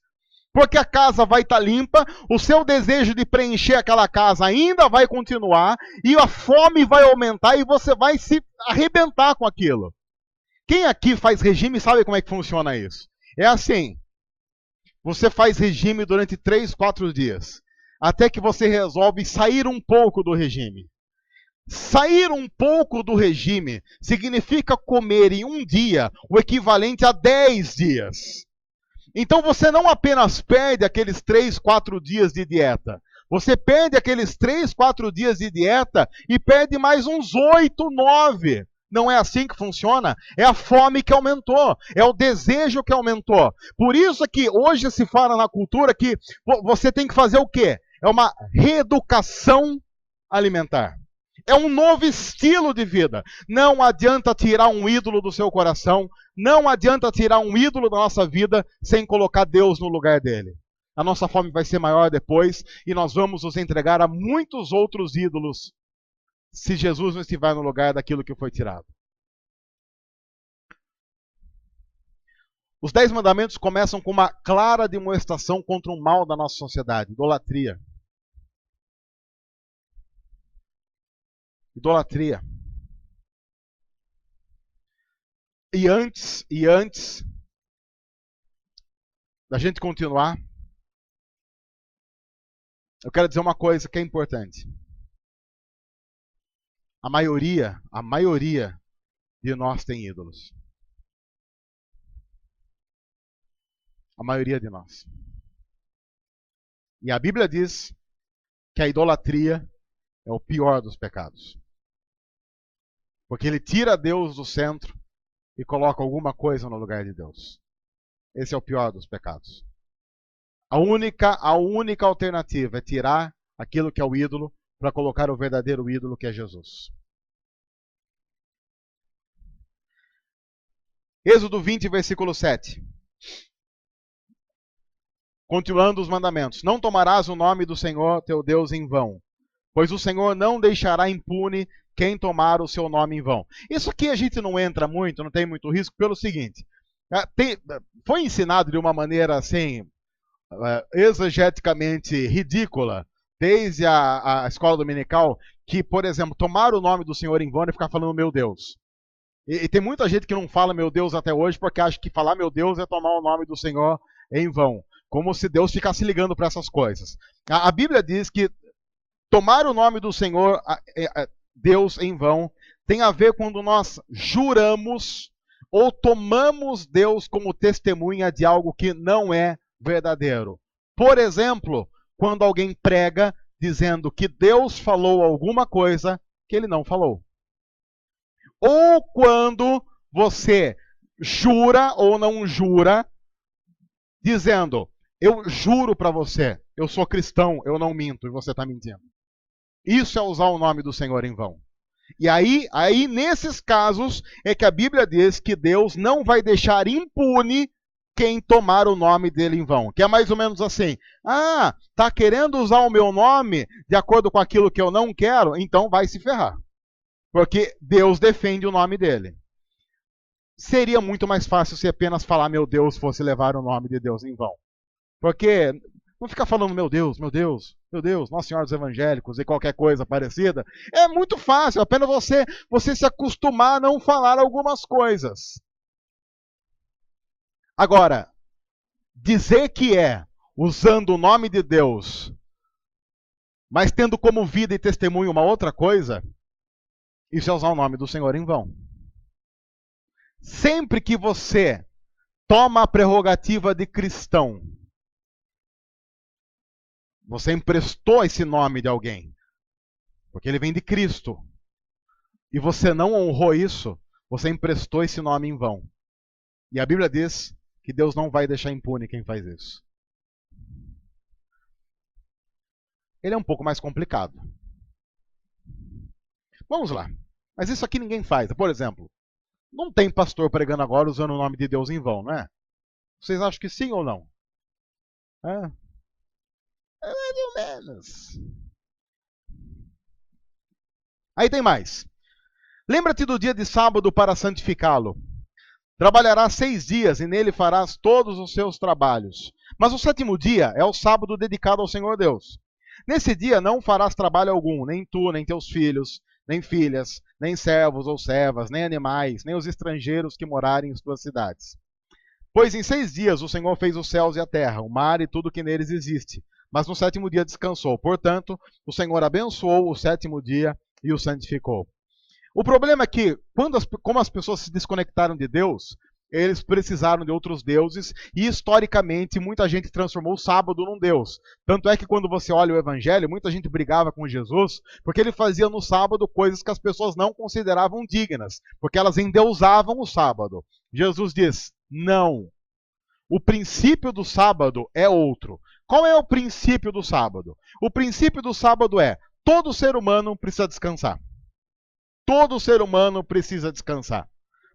Porque a casa vai estar limpa, o seu desejo de preencher aquela casa ainda vai continuar, e a fome vai aumentar e você vai se arrebentar com aquilo. Quem aqui faz regime sabe como é que funciona isso. É assim, você faz regime durante 3, 4 dias, até que você resolve sair um pouco do regime. Sair um pouco do regime significa comer em um dia o equivalente a 10 dias. Então você não apenas perde aqueles 3, 4 dias de dieta, você perde aqueles 3, 4 dias de dieta e perde mais uns 8, 9. Não é assim que funciona. É a fome que aumentou. É o desejo que aumentou. Por isso que hoje se fala na cultura que você tem que fazer o quê? É uma reeducação alimentar. É um novo estilo de vida. Não adianta tirar um ídolo do seu coração. Não adianta tirar um ídolo da nossa vida sem colocar Deus no lugar dele. A nossa fome vai ser maior depois e nós vamos nos entregar a muitos outros ídolos se Jesus não estiver no lugar daquilo que foi tirado. Os 10 mandamentos começam com uma clara demonstração contra um mal da nossa sociedade: idolatria. Idolatria. E antes da gente continuar, eu quero dizer uma coisa que é importante. A maioria de nós tem ídolos. A maioria de nós. E a Bíblia diz que a idolatria é o pior dos pecados. Porque ele tira Deus do centro e coloca alguma coisa no lugar de Deus. Esse é o pior dos pecados. A única alternativa é tirar aquilo que é o ídolo para colocar o verdadeiro ídolo, que é Jesus. Êxodo 20, versículo 7. Continuando os mandamentos: não tomarás o nome do Senhor teu Deus em vão, pois o Senhor não deixará impune quem tomar o seu nome em vão. Isso aqui a gente não entra muito, não tem muito risco, pelo seguinte: foi ensinado de uma maneira assim, exegeticamente ridícula, desde a escola dominical, que, por exemplo, tomar o nome do Senhor em vão é ficar falando meu Deus. E tem muita gente que não fala meu Deus até hoje porque acha que falar meu Deus é tomar o nome do Senhor em vão. Como se Deus ficasse ligando para essas coisas. A Bíblia diz que tomar o nome do Senhor, Deus, em vão, tem a ver quando nós juramos ou tomamos Deus como testemunha de algo que não é verdadeiro. Por exemplo, quando alguém prega dizendo que Deus falou alguma coisa que ele não falou. Ou quando você jura ou não jura, dizendo: eu juro para você, eu sou cristão, eu não minto, e você está mentindo. Isso é usar o nome do Senhor em vão. E aí, nesses casos, é que a Bíblia diz que Deus não vai deixar impune quem tomar o nome dele em vão. Que é mais ou menos assim: ah, tá querendo usar o meu nome de acordo com aquilo que eu não quero? Então vai se ferrar. Porque Deus defende o nome dele. Seria muito mais fácil se apenas falar meu Deus fosse levar o nome de Deus em vão. Porque não ficar falando meu Deus, meu Deus, meu Deus, Nossa Senhora dos Evangélicos e qualquer coisa parecida. É muito fácil, apenas você se acostumar a não falar algumas coisas. Agora, dizer que é usando o nome de Deus, mas tendo como vida e testemunho uma outra coisa, isso é usar o nome do Senhor em vão. Sempre que você toma a prerrogativa de cristão, você emprestou esse nome de alguém, porque ele vem de Cristo, e você não honrou isso, você emprestou esse nome em vão. E a Bíblia diz que Deus não vai deixar impune quem faz isso. Ele é um pouco mais complicado. Vamos lá. Mas isso aqui ninguém faz. Por exemplo, não tem pastor pregando agora usando o nome de Deus em vão, não é? Vocês acham que sim ou não? É mais ou menos. Aí tem mais. Lembra-te do dia de sábado para santificá-lo. Trabalharás 6 dias e nele farás todos os seus trabalhos. Mas o 7º dia é o sábado dedicado ao Senhor Deus. Nesse dia não farás trabalho algum, nem tu, nem teus filhos, nem filhas, nem servos ou servas, nem animais, nem os estrangeiros que morarem em suas cidades. Pois em 6 dias o Senhor fez os céus e a terra, o mar e tudo que neles existe. Mas no 7º dia descansou. Portanto, o Senhor abençoou o 7º dia e o santificou. O problema é que, como as pessoas se desconectaram de Deus, eles precisaram de outros deuses e, historicamente, muita gente transformou o sábado num deus. Tanto é que, quando você olha o Evangelho, muita gente brigava com Jesus porque ele fazia no sábado coisas que as pessoas não consideravam dignas, porque elas endeusavam o sábado. Jesus diz, não. O princípio do sábado é outro. Qual é o princípio do sábado? O princípio do sábado é: todo ser humano precisa descansar. Todo ser humano precisa descansar.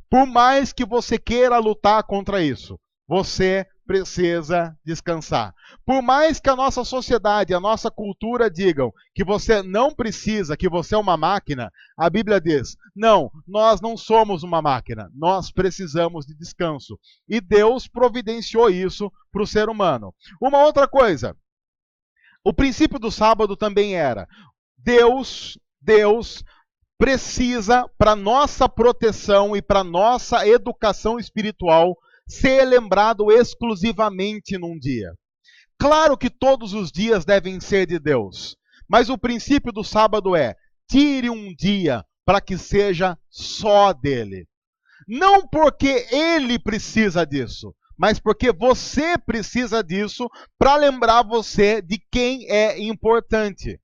Por mais que você queira lutar contra isso, você precisa descansar. Por mais que a nossa sociedade, a nossa cultura digam que você não precisa, que você é uma máquina, a Bíblia diz, não, nós não somos uma máquina, nós precisamos de descanso. E Deus providenciou isso para o ser humano. Uma outra coisa, o princípio do sábado também era, Deus precisa, para nossa proteção e para nossa educação espiritual, ser lembrado exclusivamente num dia. Claro que todos os dias devem ser de Deus, mas o princípio do sábado é: tire um dia para que seja só dele. Não porque ele precisa disso, mas porque você precisa disso para lembrar você de quem é importante.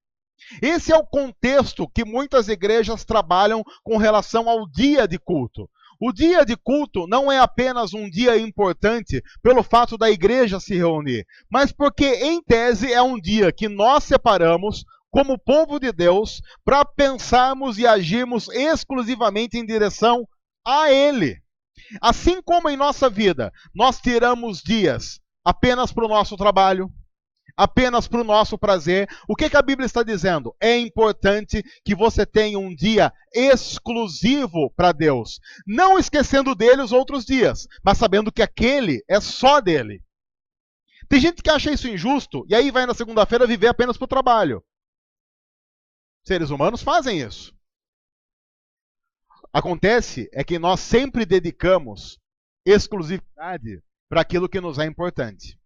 Esse é o contexto que muitas igrejas trabalham com relação ao dia de culto. O dia de culto não é apenas um dia importante pelo fato da igreja se reunir, mas porque, em tese, é um dia que nós separamos como povo de Deus para pensarmos e agirmos exclusivamente em direção a Ele. Assim como em nossa vida, nós tiramos dias apenas para o nosso trabalho, apenas para o nosso prazer. O que a Bíblia está dizendo? É importante que você tenha um dia exclusivo para Deus. Não esquecendo dele os outros dias, mas sabendo que aquele é só dele. Tem gente que acha isso injusto e aí vai na segunda-feira viver apenas para o trabalho. Seres humanos fazem isso. Acontece é que nós sempre dedicamos exclusividade para aquilo que nos é importante.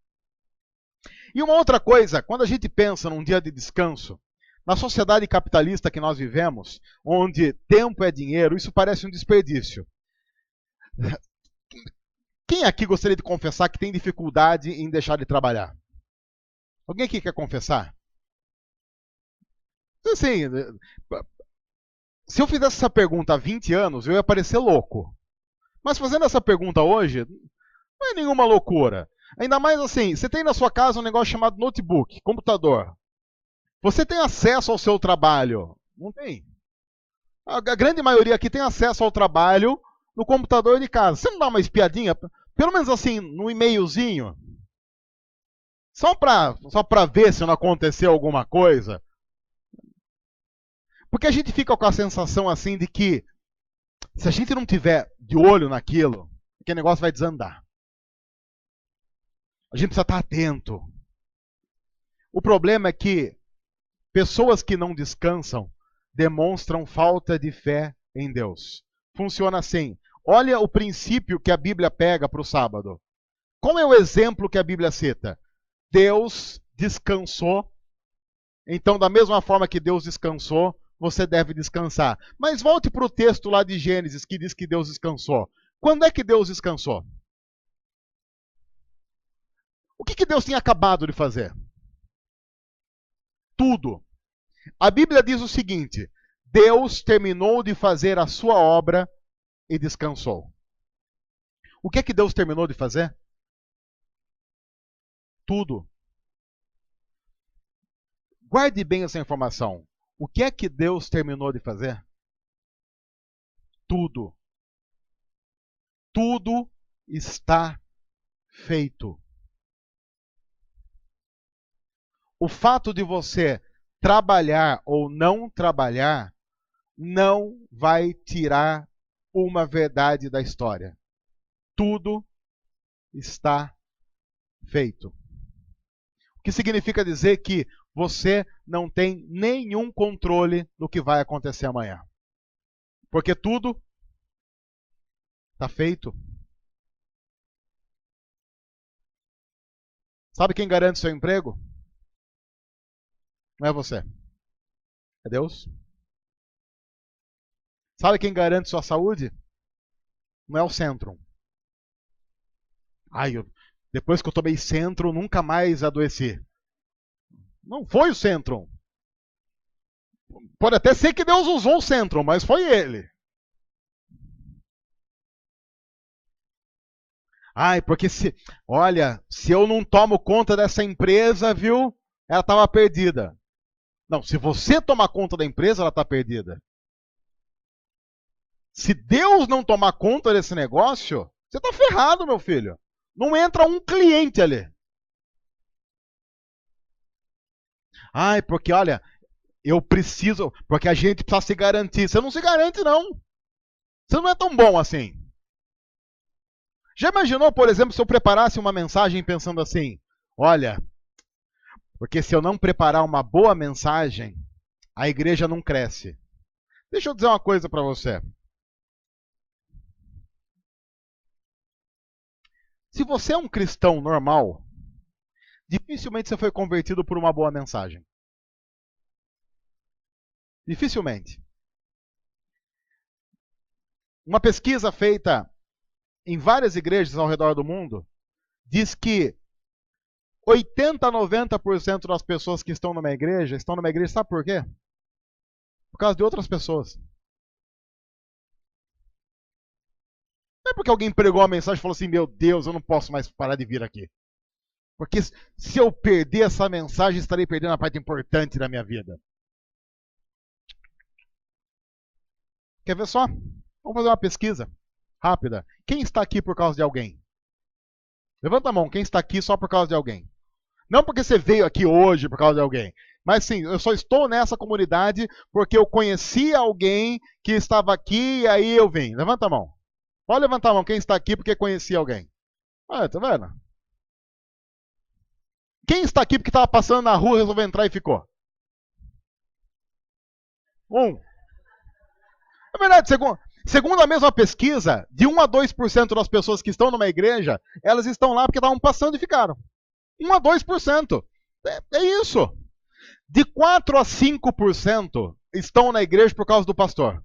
E uma outra coisa, quando a gente pensa num dia de descanso, na sociedade capitalista que nós vivemos, onde tempo é dinheiro, isso parece um desperdício. Quem aqui gostaria de confessar que tem dificuldade em deixar de trabalhar? Alguém aqui quer confessar? Assim, se eu fizesse essa pergunta há 20 anos, eu ia parecer louco. Mas fazendo essa pergunta hoje, não é nenhuma loucura. Ainda mais assim, você tem na sua casa um negócio chamado notebook, computador. Você tem acesso ao seu trabalho? Não tem. A grande maioria aqui tem acesso ao trabalho no computador de casa. Você não dá uma espiadinha? Pelo menos assim, no e-mailzinho? Só para ver se não aconteceu alguma coisa? Porque a gente fica com a sensação assim de que se a gente não tiver de olho naquilo, aquele negócio vai desandar. A gente precisa estar atento. O problema é que pessoas que não descansam demonstram falta de fé em Deus. Funciona assim. Olha o princípio que a Bíblia pega para o sábado. Qual é o exemplo que a Bíblia cita? Deus descansou. Então, da mesma forma que Deus descansou, você deve descansar. Mas volte para o texto lá de Gênesis que diz que Deus descansou. Quando é que Deus descansou? O que Deus tinha acabado de fazer? Tudo. A Bíblia diz o seguinte: Deus terminou de fazer a sua obra e descansou. O que Deus terminou de fazer? Tudo. Guarde bem essa informação. O que Deus terminou de fazer? Tudo. Tudo está feito. O fato de você trabalhar ou não trabalhar não vai tirar uma verdade da história. Tudo está feito. O que significa dizer que você não tem nenhum controle do que vai acontecer amanhã. Porque tudo está feito. Sabe quem garante seu emprego? Não é você. É Deus. Sabe quem garante sua saúde? Não é o Centrum. Depois que eu tomei Centrum, nunca mais adoeci. Não foi o Centrum. Pode até ser que Deus usou o Centrum, mas foi ele. Porque se eu não tomo conta dessa empresa, viu? Ela estava perdida. Não, se você tomar conta da empresa, ela está perdida. Se Deus não tomar conta desse negócio, você está ferrado, meu filho. Não entra um cliente ali. Porque olha, eu preciso, porque a gente precisa se garantir. Você não se garante, não. Você não é tão bom assim. Já imaginou, por exemplo, se eu preparasse uma mensagem pensando assim: olha, porque se eu não preparar uma boa mensagem, a igreja não cresce. Deixa eu dizer uma coisa para você. Se você é um cristão normal, dificilmente você foi convertido por uma boa mensagem. Dificilmente. Uma pesquisa feita em várias igrejas ao redor do mundo diz que 80 a 90% das pessoas que estão numa igreja, sabe por quê? Por causa de outras pessoas. Não é porque alguém pregou a mensagem e falou assim: meu Deus, eu não posso mais parar de vir aqui. Porque se eu perder essa mensagem, estarei perdendo a parte importante da minha vida. Quer ver só? Vamos fazer uma pesquisa rápida. Quem está aqui por causa de alguém? Levanta a mão, quem está aqui só por causa de alguém? Não porque você veio aqui hoje por causa de alguém. Mas sim, eu só estou nessa comunidade porque eu conheci alguém que estava aqui e aí eu vim. Levanta a mão. Pode levantar a mão quem está aqui porque conhecia alguém. Tá vendo? Quem está aqui porque estava passando na rua, resolveu entrar e ficou? É verdade, segundo a mesma pesquisa, de 1 a 2% das pessoas que estão numa igreja, elas estão lá porque estavam passando e ficaram. 1 a 2%. É isso. De 4 a 5% estão na igreja por causa do pastor.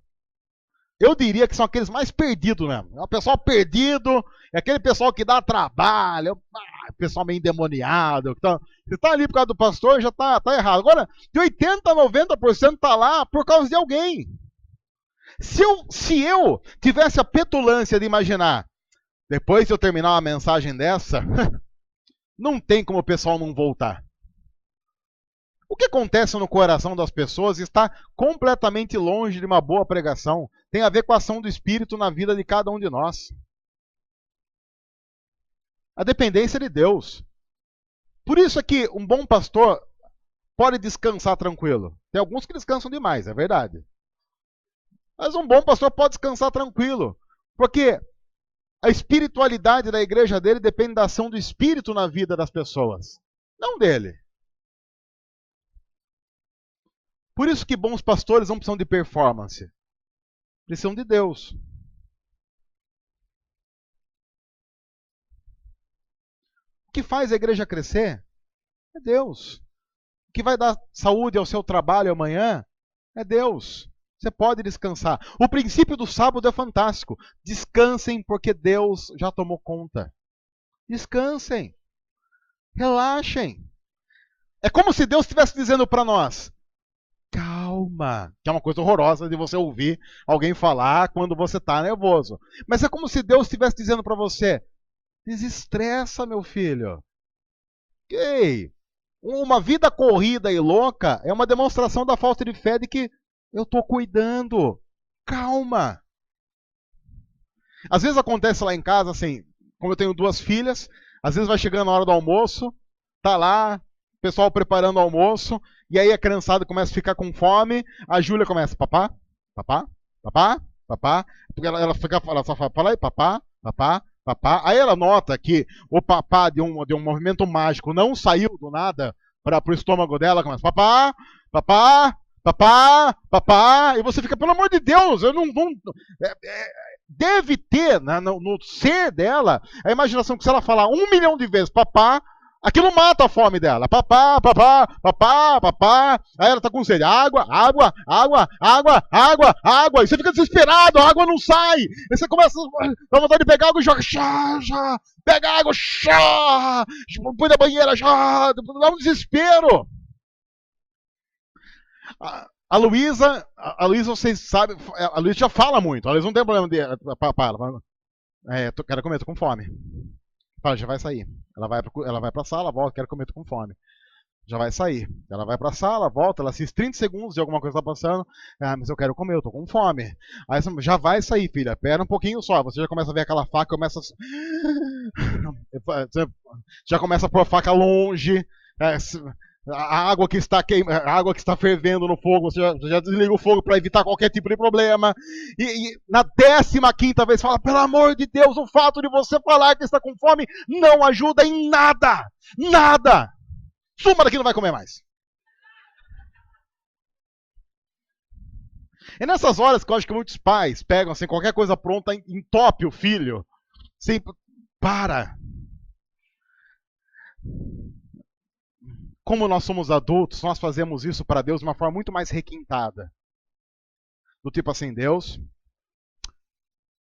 Eu diria que são aqueles mais perdidos mesmo. É o pessoal perdido, é aquele pessoal que dá trabalho, pessoal meio endemoniado. Você está ali por causa do pastor, já está errado. Agora, de 80 a 90% está lá por causa de alguém. Se eu tivesse a petulância de imaginar, depois de eu terminar uma mensagem dessa, não tem como o pessoal não voltar. O que acontece no coração das pessoas está completamente longe de uma boa pregação. Tem a ver com a ação do Espírito na vida de cada um de nós. A dependência de Deus. Por isso é que um bom pastor pode descansar tranquilo. Tem alguns que descansam demais, é verdade. Mas um bom pastor pode descansar tranquilo. Porque a espiritualidade da igreja dele depende da ação do Espírito na vida das pessoas, não dele. Por isso que bons pastores não precisam de performance. Precisam de Deus. O que faz a igreja crescer é Deus. O que vai dar saúde ao seu trabalho amanhã é Deus. Você pode descansar. O princípio do sábado é fantástico. Descansem porque Deus já tomou conta. Descansem. Relaxem. É como se Deus estivesse dizendo para nós: calma. Que é uma coisa horrorosa de você ouvir alguém falar quando você está nervoso. Mas é como se Deus estivesse dizendo para você: desestressa, meu filho. Ei, uma vida corrida e louca é uma demonstração da falta de fé de que eu estou cuidando. Calma. Às vezes acontece lá em casa, assim, como eu tenho 2 filhas, às vezes vai chegando a hora do almoço, tá lá, o pessoal preparando o almoço, e aí a criançada começa a ficar com fome, a Júlia começa, papá, papá, papá, papá, porque ela só fala aí, papá, papá, papá. Aí ela nota que o papá de um movimento mágico não saiu do nada para o estômago dela, começa, papá, papá, papá, papá, e você fica, pelo amor de Deus, eu não deve ter no ser dela a imaginação que se ela falar 1 milhão de vezes papá, aquilo mata a fome dela. Papá, papá, papá, papá. Aí ela tá com sede. Água, água, água, água, água, água. E você fica desesperado, a água não sai. Aí você começa a vontade de pegar água e joga. Chá, chá. Pega água, chá. Põe na banheira, chá. Dá um desespero. A Luísa, vocês sabem, a Luísa já fala muito. A Luísa não tem problema de. Quero comer, tô com fome. Fala, já vai sair. Ela vai pra sala, volta, quero comer, tô com fome. Já vai sair. Ela vai pra sala, volta, ela assiste 30 segundos de alguma coisa que tá passando. Ah, mas eu quero comer, eu tô com fome. Aí você já vai sair, filha. Pera um pouquinho só. Você já começa a ver aquela faca, começa você já começa a pôr a faca longe. A água que está fervendo no fogo, você já desliga o fogo para evitar qualquer tipo de problema. E na 15ª vez fala, pelo amor de Deus, o fato de você falar que está com fome não ajuda em nada. Nada. Suma daqui, não vai comer mais. É nessas horas que eu acho que muitos pais pegam assim, qualquer coisa pronta, entope o filho. Assim, para. Como nós somos adultos, nós fazemos isso para Deus de uma forma muito mais requintada. Do tipo assim, Deus,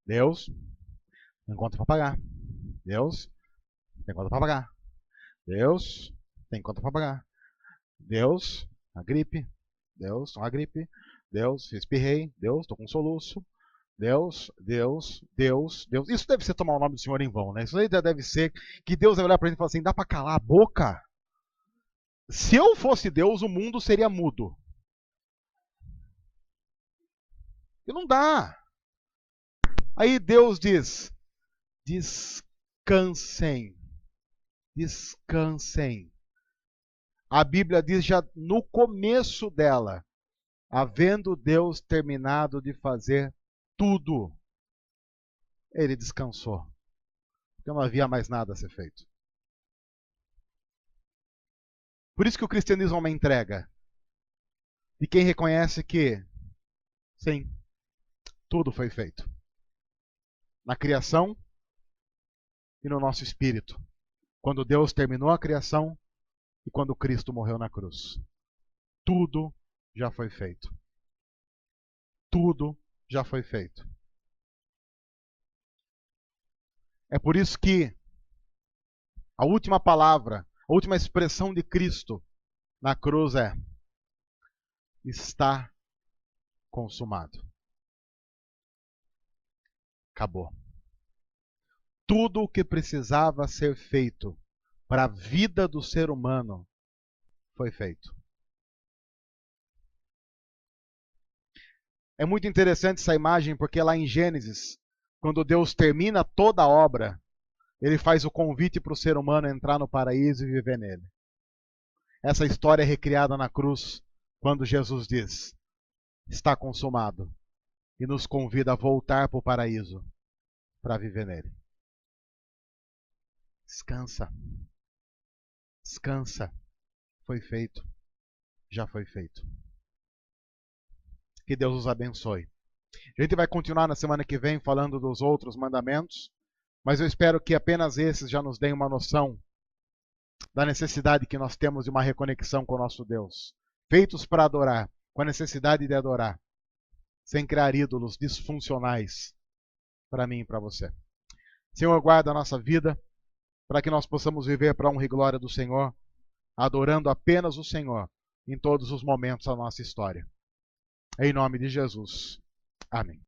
tem conta para pagar. Deus, tem conta para pagar. Deus, tem conta para pagar. Deus, a gripe. Deus, uma gripe. Deus, espirrei. Deus, estou com soluço. Deus. Isso deve ser tomar o nome do Senhor em vão, né? Isso aí deve ser que Deus vai olhar para ele e falar assim, dá para calar a boca? Se eu fosse Deus, o mundo seria mudo. E não dá. Aí Deus diz, descansem. Descansem. A Bíblia diz já no começo dela, havendo Deus terminado de fazer tudo, ele descansou. Porque não havia mais nada a ser feito. Por isso que o cristianismo é uma entrega. De quem reconhece que, sim, tudo foi feito. Na criação e no nosso espírito. Quando Deus terminou a criação e quando Cristo morreu na cruz. Tudo já foi feito. Tudo já foi feito. É por isso que a última palavra, a última expressão de Cristo na cruz é: está consumado. Acabou. Tudo o que precisava ser feito para a vida do ser humano foi feito. É muito interessante essa imagem, porque lá em Gênesis, quando Deus termina toda a obra, ele faz o convite para o ser humano entrar no paraíso e viver nele. Essa história é recriada na cruz, quando Jesus diz: está consumado, e nos convida a voltar para o paraíso, para viver nele. Descansa. Descansa. Foi feito. Já foi feito. Que Deus os abençoe. A gente vai continuar na semana que vem falando dos outros mandamentos, mas eu espero que apenas esses já nos deem uma noção da necessidade que nós temos de uma reconexão com o nosso Deus. Feitos para adorar, com a necessidade de adorar, sem criar ídolos disfuncionais para mim e para você. Senhor, guarda a nossa vida, para que nós possamos viver para a honra e glória do Senhor, adorando apenas o Senhor em todos os momentos da nossa história. Em nome de Jesus. Amém.